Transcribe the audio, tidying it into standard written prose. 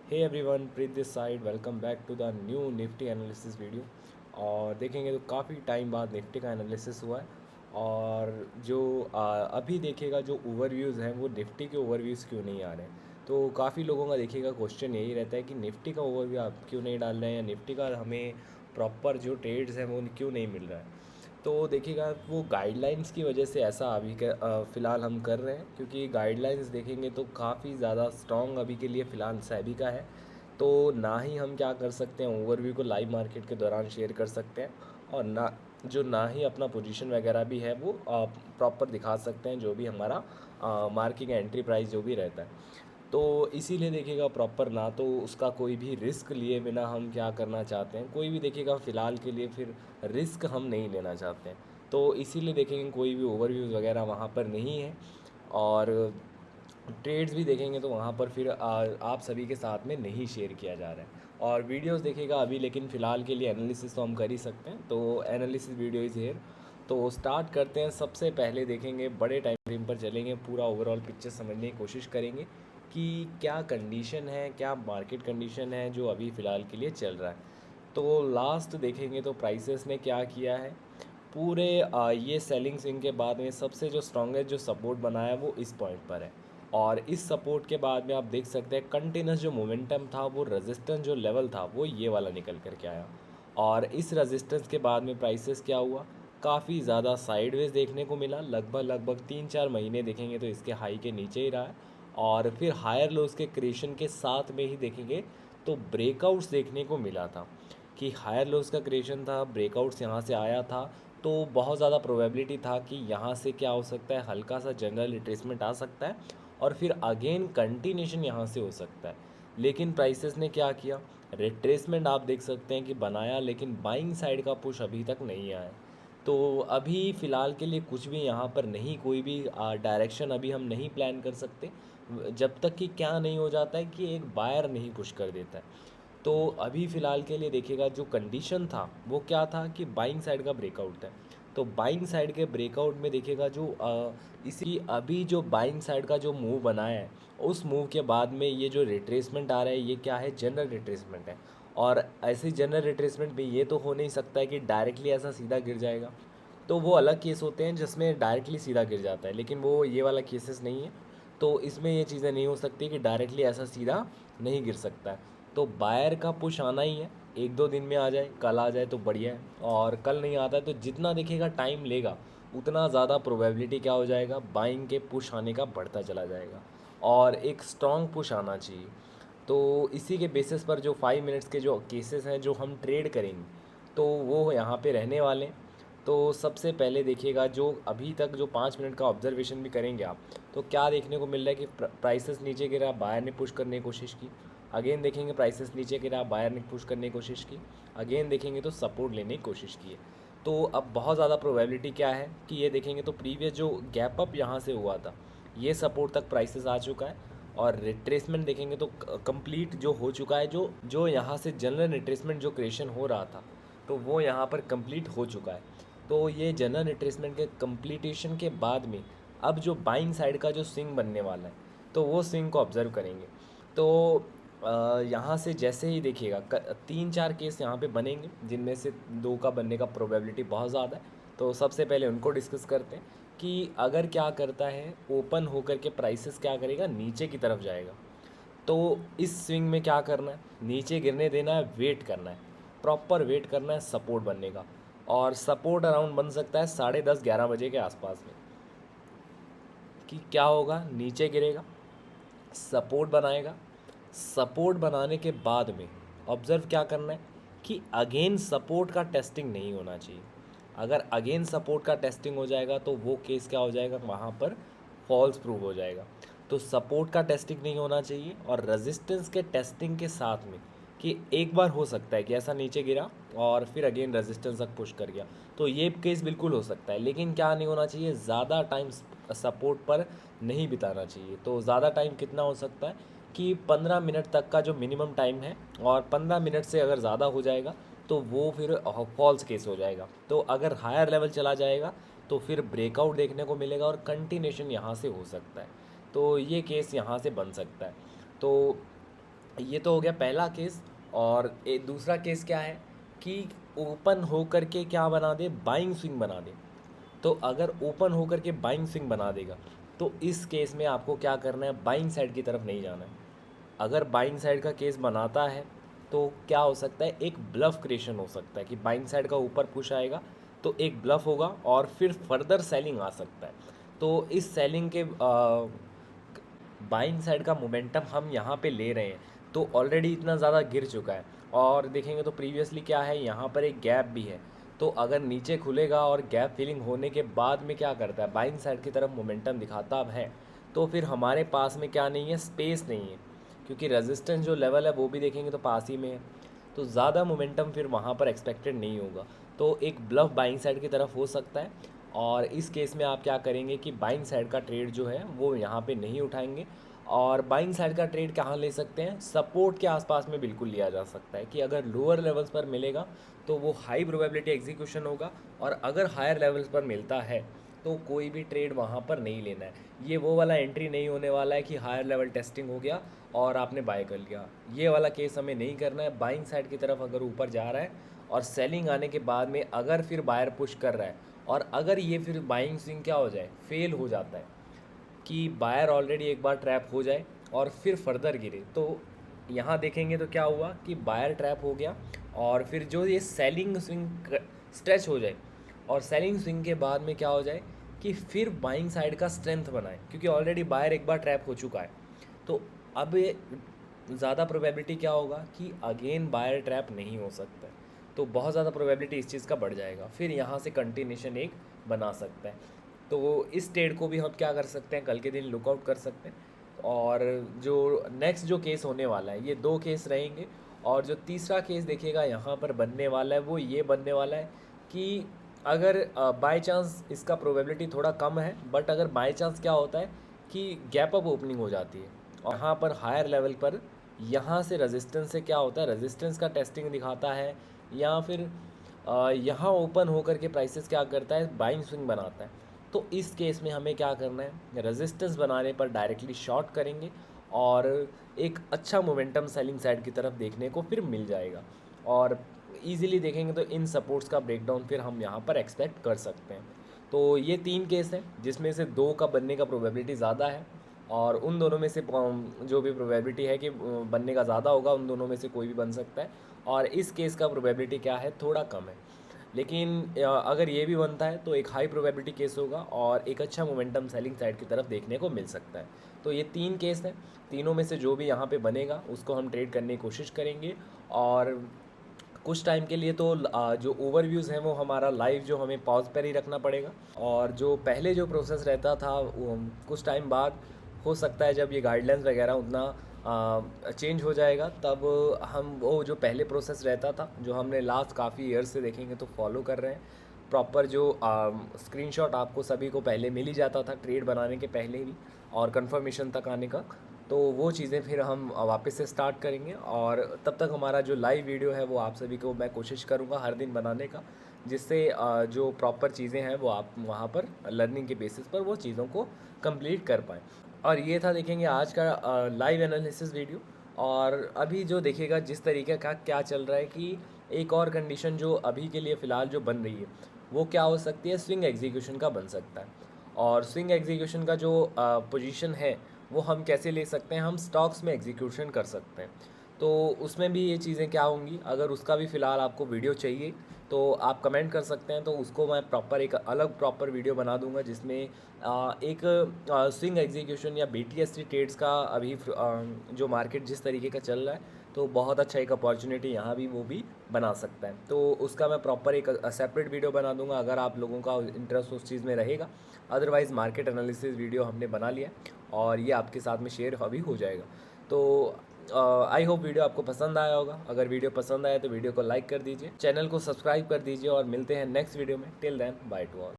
Hey everyone, Preet this side. Welcome back to the new Nifty analysis video. और देखेंगे तो काफ़ी टाइम बाद निफ्टी का एनालिसिस हुआ है। और जो अभी देखेगा जो ओवरव्यूज़ हैं वो निफ्टी के ओवरव्यूज़ क्यों नहीं आ रहे हैं। तो काफ़ी लोगों का देखिएगा क्वेश्चन यही रहता है कि निफ्टी का ओवरव्यू आप क्यों नहीं डाल रहे हैं या निफ्टी का हमें प्रॉपर जो ट्रेड्स हैं वो क्यों नहीं मिल रहा है। तो देखिएगा वो गाइडलाइंस की वजह से ऐसा अभी के फ़िलहाल हम कर रहे हैं, क्योंकि गाइडलाइंस देखेंगे तो काफ़ी ज़्यादा स्ट्रॉन्ग अभी के लिए फ़िलहाल सेबी का है। तो ना ही हम क्या कर सकते हैं, ओवरव्यू को लाइव मार्केट के दौरान शेयर कर सकते हैं, और ना ही अपना पोजीशन वगैरह भी है वो प्रॉपर दिखा सकते हैं, जो भी हमारा मार्किंग एंट्री प्राइस जो भी रहता है। तो इसीलिए देखिएगा प्रॉपर ना तो उसका कोई भी रिस्क लिए बिना हम क्या करना चाहते हैं, कोई भी देखिएगा फ़िलहाल के लिए फिर रिस्क हम नहीं लेना चाहते हैं। तो इसीलिए देखेंगे कोई भी ओवरव्यूज़ वगैरह वहाँ पर नहीं है। और ट्रेड्स भी देखेंगे तो वहाँ पर फिर आप सभी के साथ में नहीं शेयर किया जा रहा है। और वीडियोस देखेगा अभी, लेकिन फ़िलहाल के लिए एनालिसिस तो हम कर ही सकते हैं। तो एनालिसिस वीडियो इज़ हेयर। तो स्टार्ट करते हैं। सबसे पहले देखेंगे बड़े टाइम फ्रेम पर चलेंगे, पूरा ओवरऑल पिक्चर समझने की कोशिश करेंगे कि क्या कंडीशन है, क्या मार्केट कंडीशन है जो अभी फ़िलहाल के लिए चल रहा है। तो लास्ट देखेंगे तो प्राइसेस ने क्या किया है। पूरे ये सेलिंग स्विंग के बाद में सबसे जो स्ट्रॉन्गेस्ट जो सपोर्ट बनाया वो इस पॉइंट पर है। और इस सपोर्ट के बाद में आप देख सकते हैं कंटिन्यूस जो मोमेंटम था, वो रेजिस्टेंस जो लेवल था वो ये वाला निकल कर के आया। और इस रेजिस्टेंस के बाद में प्राइसेस क्या हुआ, काफ़ी ज़्यादा साइडवेज देखने को मिला। लगभग 3-4 महीने देखेंगे तो इसके हाई के नीचे ही रहा है। और फिर हायर लोज के क्रिएशन के साथ में ही देखेंगे तो ब्रेकआउट्स देखने को मिला था, कि हायर लोज का क्रिएशन था, ब्रेकआउट्स यहाँ से आया था। तो बहुत ज़्यादा प्रोबेबिलिटी था कि यहाँ से क्या हो सकता है, हल्का सा जनरल रिट्रेसमेंट आ सकता है और फिर अगेन कंटिन्यूशन यहाँ से हो सकता है। लेकिन प्राइसेस ने क्या किया, रिट्रेसमेंट आप देख सकते हैं कि बनाया, लेकिन बाइंग साइड का पुश अभी तक नहीं आया। तो अभी फ़िलहाल के लिए कुछ भी यहाँ पर नहीं, कोई भी डायरेक्शन अभी हम नहीं प्लान कर सकते जब तक कि क्या नहीं हो जाता है कि एक बायर नहीं पुश कर देता है। तो अभी फ़िलहाल के लिए देखिएगा जो कंडीशन था वो क्या था कि बाइंग साइड का ब्रेकआउट है। तो बाइंग साइड के ब्रेकआउट में देखिएगा जो इसी अभी जो बाइंग साइड का जो मूव बनाया है, उस मूव के बाद में ये जो रिट्रेसमेंट आ रहा है ये क्या है, जनरल रिट्रेसमेंट है। और ऐसे जनरल रिट्रेसमेंट में ये तो हो नहीं सकता है कि डायरेक्टली ऐसा सीधा गिर जाएगा। तो वो अलग केस होते हैं जिसमें डायरेक्टली सीधा गिर जाता है, लेकिन वो ये वाला केसेस नहीं है। तो इसमें ये चीज़ें नहीं हो सकती कि डायरेक्टली ऐसा सीधा नहीं गिर सकता है। तो बायर का पुश आना ही है, 1-2 दिन में आ जाए, कल आ जाए तो बढ़िया है। और कल नहीं आता है तो जितना देखिएगा टाइम लेगा उतना ज़्यादा प्रोबेबिलिटी क्या हो जाएगा, बाइंग के पुश आने का बढ़ता चला जाएगा। और एक स्ट्रॉन्ग पुश आना चाहिए। तो इसी के बेसिस पर जो 5 मिनट्स के जो केसेस हैं जो हम ट्रेड करेंगे, तो वो यहाँ पे रहने वाले हैं। तो सबसे पहले देखिएगा जो अभी तक जो 5 मिनट का ऑब्जर्वेशन भी करेंगे आप, तो क्या देखने को मिल रहा है कि प्राइसेस नीचे गिरा, बायर ने पुश करने की कोशिश की। अगेन देखेंगे प्राइसेस नीचे गिरा, बायर ने पुश करने की कोशिश की। अगेन देखेंगे तो सपोर्ट लेने की कोशिश की है। तो अब बहुत ज़्यादा प्रोबेबिलिटी क्या है कि ये देखेंगे तो प्रीवियस जो गैप अप यहाँ से हुआ था, ये सपोर्ट तक प्राइसेस आ चुका है। और रिट्रेसमेंट देखेंगे तो कंप्लीट जो हो चुका है, जो जो यहाँ से जनरल रिट्रेसमेंट जो क्रिएशन हो रहा था, तो वो यहाँ पर कंप्लीट हो चुका है। तो ये जनरल रिट्रेसमेंट के कंप्लीटेशन के बाद में अब जो बाइंग साइड का जो स्विंग बनने वाला है, तो वो स्विंग को ऑब्जर्व करेंगे। तो यहाँ से जैसे ही देखिएगा 3-4 केस यहाँ पे बनेंगे, जिनमें से 2 का बनने का प्रोबेबिलिटी बहुत ज़्यादा है। तो सबसे पहले उनको डिस्कस करते हैं कि अगर क्या करता है, ओपन होकर के प्राइसेस क्या करेगा, नीचे की तरफ जाएगा। तो इस स्विंग में क्या करना है, नीचे गिरने देना है, वेट करना है, प्रॉपर वेट करना है सपोर्ट बनने का। और सपोर्ट अराउंड बन सकता है 10:30-11 बजे के आसपास में। कि क्या होगा, नीचे गिरेगा, सपोर्ट बनाएगा, सपोर्ट बनाने के बाद में ऑब्ज़र्व क्या करना है कि अगेन सपोर्ट का टेस्टिंग नहीं होना चाहिए। अगर अगेन सपोर्ट का टेस्टिंग हो जाएगा तो वो केस क्या हो जाएगा, वहाँ पर फॉल्स प्रूव हो जाएगा। तो सपोर्ट का टेस्टिंग नहीं होना चाहिए, और रेजिस्टेंस के टेस्टिंग के साथ में कि एक बार हो सकता है कि ऐसा नीचे गिरा और फिर अगेन रेजिस्टेंस तक पुश कर गया, तो ये केस बिल्कुल हो सकता है। लेकिन क्या नहीं होना चाहिए, ज़्यादा टाइम सपोर्ट पर नहीं बिताना चाहिए। तो ज़्यादा टाइम कितना हो सकता है कि 15 मिनट तक का जो मिनिमम टाइम है, और 15 मिनट से अगर ज़्यादा हो जाएगा तो वो फिर फॉल्स केस हो जाएगा। तो अगर हायर लेवल चला जाएगा तो फिर ब्रेकआउट देखने को मिलेगा और कंटिन्यूशन यहाँ से हो सकता है। तो ये केस यहाँ से बन सकता है। तो ये तो हो गया पहला केस। और एक दूसरा केस क्या है कि ओपन हो करके क्या बना दे, बाइंग स्विंग बना दे। तो अगर ओपन हो करके बाइंग स्विंग बना देगा तो इस केस में आपको क्या करना है, बाइंग साइड की तरफ नहीं जाना है। अगर बाइंग साइड का केस बनाता है तो क्या हो सकता है, एक ब्लफ क्रिएशन हो सकता है कि बाइंग साइड का ऊपर पुश आएगा तो एक ब्लफ होगा और फिर फर्दर सेलिंग आ सकता है। तो इस सेलिंग के बाइंग साइड का मोमेंटम हम यहाँ पे ले रहे हैं तो ऑलरेडी इतना ज़्यादा गिर चुका है। और देखेंगे तो प्रीवियसली क्या है, यहाँ पर एक गैप भी है। तो अगर नीचे खुलेगा और गैप फिलिंग होने के बाद में क्या करता है, बाइंग साइड की तरफ मोमेंटम दिखाता है, तो फिर हमारे पास में क्या नहीं है, स्पेस नहीं है। क्योंकि रेजिस्टेंस जो लेवल है वो भी देखेंगे तो पास ही में है। तो ज़्यादा मोमेंटम फिर वहाँ पर एक्सपेक्टेड नहीं होगा। तो एक ब्लफ बाइंग साइड की तरफ हो सकता है। और इस केस में आप क्या करेंगे कि बाइंग साइड का ट्रेड जो है वो यहाँ पे नहीं उठाएंगे। और बाइंग साइड का ट्रेड कहाँ ले सकते हैं, सपोर्ट के आसपास में बिल्कुल लिया जा सकता है कि अगर लोअर लेवल्स पर मिलेगा तो वो हाई प्रोबेबिलिटी एग्जीक्यूशन होगा। और अगर हायर लेवल्स पर मिलता है तो कोई भी ट्रेड वहाँ पर नहीं लेना है। ये वो वाला एंट्री नहीं होने वाला है कि हायर लेवल टेस्टिंग हो गया और आपने बाय कर लिया, ये वाला केस हमें नहीं करना है। बाइंग साइड की तरफ अगर ऊपर जा रहा है और सेलिंग आने के बाद में अगर फिर बायर पुश कर रहा है और अगर ये फिर बाइंग स्विंग क्या हो जाए, फेल हो जाता है कि बायर ऑलरेडी एक बार ट्रैप हो जाए और फिर फर्दर गिरे, तो यहाँ देखेंगे तो क्या हुआ कि बायर ट्रैप हो गया और फिर जो ये सेलिंग स्विंग स्ट्रेच हो जाए और सेलिंग स्विंग के बाद में क्या हो जाए कि फिर बाइंग साइड का स्ट्रेंथ बनाए, क्योंकि ऑलरेडी बायर एक बार ट्रैप हो चुका है। तो अब ये ज़्यादा प्रोबेबिलिटी क्या होगा कि अगेन बायर ट्रैप नहीं हो सकता है। तो बहुत ज़्यादा प्रोबेबिलिटी इस चीज़ का बढ़ जाएगा, फिर यहाँ से कंटिन्यूशन एक बना सकता है। तो इस ट्रेड को भी हम क्या कर सकते हैं, कल के दिन लुकआउट कर सकते हैं। और जो नेक्स्ट जो केस होने वाला है, ये दो केस रहेंगे। और जो तीसरा केस देखिएगा यहाँ पर बनने वाला है वो ये बनने वाला है कि अगर बाय चांस इसका प्रोबेबिलिटी थोड़ा कम है, बट अगर बाय चांस क्या होता है कि गैप अप ओपनिंग हो जाती है और यहाँ पर हायर लेवल पर यहाँ से रेजिस्टेंस से क्या होता है, रेजिस्टेंस का टेस्टिंग दिखाता है या फिर यहाँ ओपन होकर के प्राइसेस क्या करता है, बाइंग स्विंग बनाता है। तो इस केस में हमें क्या करना है, रेजिस्टेंस बनाने पर डायरेक्टली शॉर्ट करेंगे और एक अच्छा मोमेंटम सेलिंग साइड की तरफ देखने को फिर मिल जाएगा। और इजीली देखेंगे तो इन सपोर्ट्स का ब्रेकडाउन फिर हम यहाँ पर एक्सपेक्ट कर सकते हैं। तो ये तीन केस हैं जिसमें से दो का बनने का प्रोबेबिलिटी ज़्यादा है और उन दोनों में से जो भी प्रोबेबिलिटी है कि बनने का ज़्यादा होगा उन दोनों में से कोई भी बन सकता है। और इस केस का प्रोबेबिलिटी क्या है, थोड़ा कम है। लेकिन अगर ये भी बनता है तो एक हाई प्रोबेबिलिटी केस होगा और एक अच्छा मोमेंटम सेलिंग साइड की तरफ देखने को मिल सकता है। तो ये तीन केस हैं, तीनों में से जो भी यहाँ पे बनेगा उसको हम ट्रेड करने की कोशिश करेंगे। और कुछ टाइम के लिए तो जो ओवरव्यूज़ हैं वो हमारा लाइव जो हमें पॉज पर ही रखना पड़ेगा। और जो पहले जो प्रोसेस रहता था कुछ टाइम बाद हो सकता है जब ये गाइडलाइंस वगैरह उतना चेंज हो जाएगा तब हम वो जो पहले प्रोसेस रहता था जो हमने लास्ट काफ़ी ईयर्स से देखेंगे तो फॉलो कर रहे हैं। प्रॉपर जो स्क्रीनशॉट आपको सभी को पहले मिल ही जाता था ट्रेड बनाने के पहले ही और कंफर्मेशन तक आने का, तो वो चीज़ें फिर हम वापस से स्टार्ट करेंगे। और तब तक हमारा जो लाइव वीडियो है वो आप सभी को मैं कोशिश करूँगा हर दिन बनाने का, जिससे जो प्रॉपर चीज़ें हैं वो आप वहाँ पर लर्निंग के बेसिस पर वो चीज़ों को कंप्लीट कर पाएँ। और ये था देखेंगे आज का लाइव एनालिसिस वीडियो। और अभी जो देखेगा जिस तरीके का क्या चल रहा है कि एक और कंडीशन जो अभी के लिए फ़िलहाल जो बन रही है वो क्या हो सकती है, स्विंग एग्जीक्यूशन का बन सकता है। और स्विंग एग्जीक्यूशन का जो पोजीशन है वो हम कैसे ले सकते हैं, हम स्टॉक्स में एग्जीक्यूशन कर सकते हैं। तो उसमें भी ये चीज़ें क्या होंगी, अगर उसका भी फ़िलहाल आपको वीडियो चाहिए तो आप कमेंट कर सकते हैं, तो उसको मैं प्रॉपर एक अलग प्रॉपर वीडियो बना दूंगा जिसमें एक स्विंग एग्जीक्यूशन या BTC ट्रेड्स का अभी जो मार्केट जिस तरीके का चल रहा है तो बहुत अच्छा एक अपॉर्चुनिटी यहाँ भी वो भी बना सकता है। तो उसका मैं प्रॉपर एक सेपरेट वीडियो बना दूंगा अगर आप लोगों का इंटरेस्ट उस चीज़ में रहेगा। अदरवाइज़ मार्केट एनालिसिस वीडियो हमने बना लिया और ये आपके साथ में शेयर अभी हो जाएगा। तो आई होप वीडियो आपको पसंद आया होगा। अगर वीडियो पसंद आया तो वीडियो को लाइक कर दीजिए, चैनल को सब्सक्राइब कर दीजिए और मिलते हैं नेक्स्ट वीडियो में। Till then bye to all.